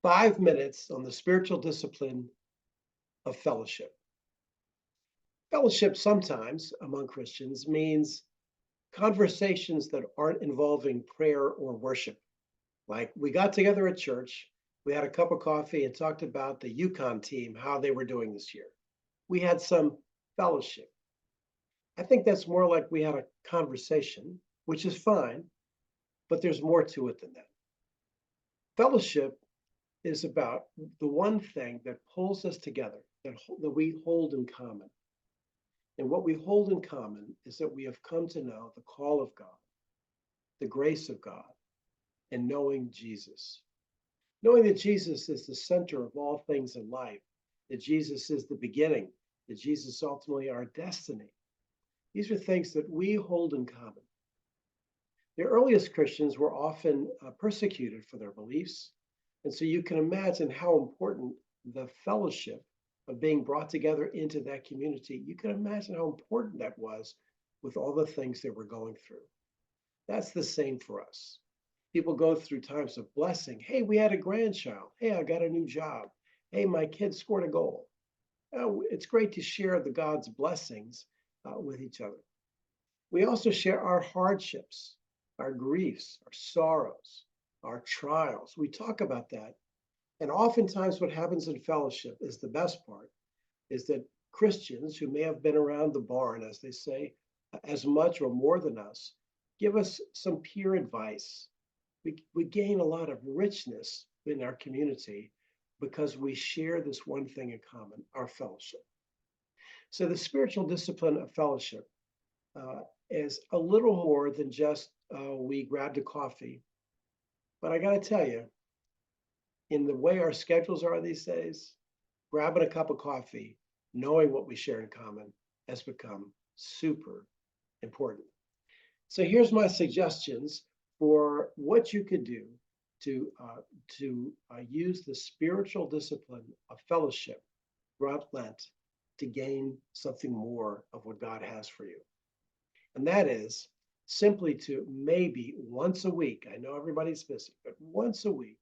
5 minutes on the spiritual discipline of fellowship. Fellowship sometimes among Christians means conversations that aren't involving prayer or worship. Like we got together at church, we had a cup of coffee and talked about the Yukon team, how they were doing this year. We had some fellowship. I think that's more like we had a conversation, which is fine, but there's more to it than that. Fellowship is about the one thing that pulls us together, that we hold in common. And what we hold in common is that we have come to know the call of God, the grace of God, and knowing Jesus. Knowing that Jesus is the center of all things in life, that Jesus is the beginning, that Jesus is ultimately our destiny. These are things that we hold in common. The earliest Christians were often persecuted for their beliefs. And so you can imagine how important the fellowship of being brought together into that community, you can imagine how important that was with all the things they were going through. That's the same for us. People go through times of blessing. Hey, we had a grandchild. Hey, I got a new job. Hey, my kid scored a goal. It's great to share the God's blessings with each other. We also share our hardships, our griefs, our sorrows, our trials. We talk about that. And oftentimes, what happens in fellowship is the best part is that Christians who may have been around the barn, as they say, as much or more than us, give us some peer advice. We gain a lot of richness in our community because we share this one thing in common, our fellowship. So, the spiritual discipline of fellowship is a little more than just we grabbed a coffee. But I got to tell you, in the way our schedules are these days, grabbing a cup of coffee, knowing what we share in common, has become super important. So here's my suggestions for what you could do to use the spiritual discipline of fellowship throughout Lent to gain something more of what God has for you. And that is simply to maybe once a week, I know everybody's busy, but once a week,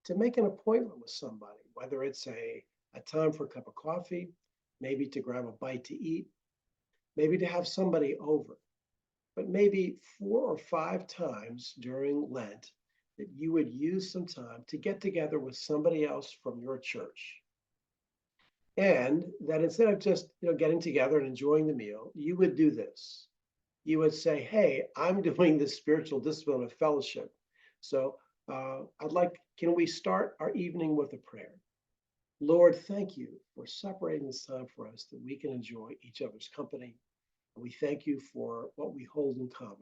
to make an appointment with somebody, whether it's a time for a cup of coffee, maybe to grab a bite to eat, maybe to have somebody over, but maybe 4 or 5 times during Lent that you would use some time to get together with somebody else from your church. And that instead of just getting together and enjoying the meal, you would do this. You would say, hey, I'm doing this spiritual discipline of fellowship. So can we start our evening with a prayer? Lord, thank you for separating this time for us that we can enjoy each other's company. And we thank you for what we hold in common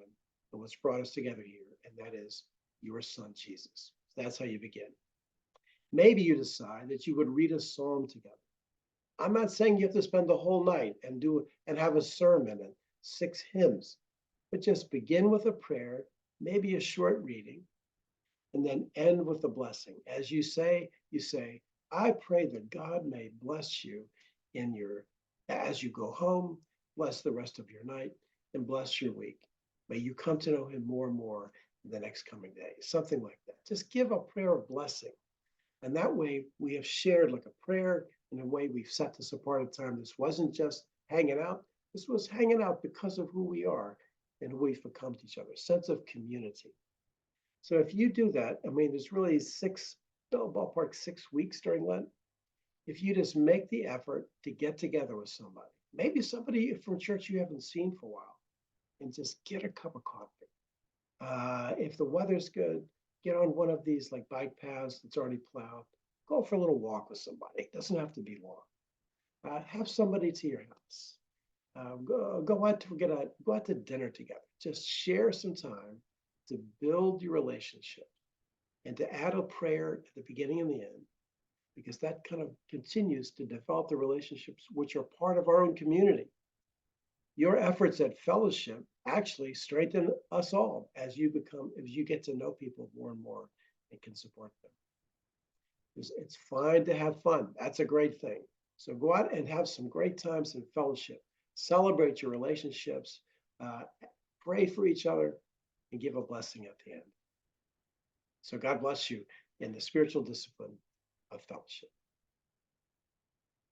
and what's brought us together here, and that is your son, Jesus. That's how you begin. Maybe you decide that you would read a psalm together. I'm not saying you have to spend the whole night and have a sermon and 6 hymns, but just begin with a prayer, maybe a short reading, and then end with a blessing. As you say, I pray that God may bless you as you go home, bless the rest of your night, and bless your week. May you come to know him more and more in the next coming days. Something like that. Just give a prayer of blessing. And that way we have shared like a prayer in a way we've set this apart at time. This wasn't just hanging out. This was hanging out because of who we are and who we've become to each other, sense of community. So if you do that, I mean, there's really ballpark 6 weeks during Lent. If you just make the effort to get together with somebody, maybe somebody from church you haven't seen for a while, and just get a cup of coffee. If the weather's good, get on one of these like bike paths that's already plowed. Go for a little walk with somebody. It doesn't have to be long. Have somebody to your house. Go out to dinner together. Just share some time to build your relationship and to add a prayer at the beginning and the end, because that kind of continues to develop the relationships which are part of our own community. Your efforts at fellowship actually strengthen us all as you get to know people more and more and can support them. It's fine to have fun. That's a great thing. So go out and have some great times in fellowship. Celebrate your relationships, pray for each other, and give a blessing at the end. So God bless you in the spiritual discipline of fellowship.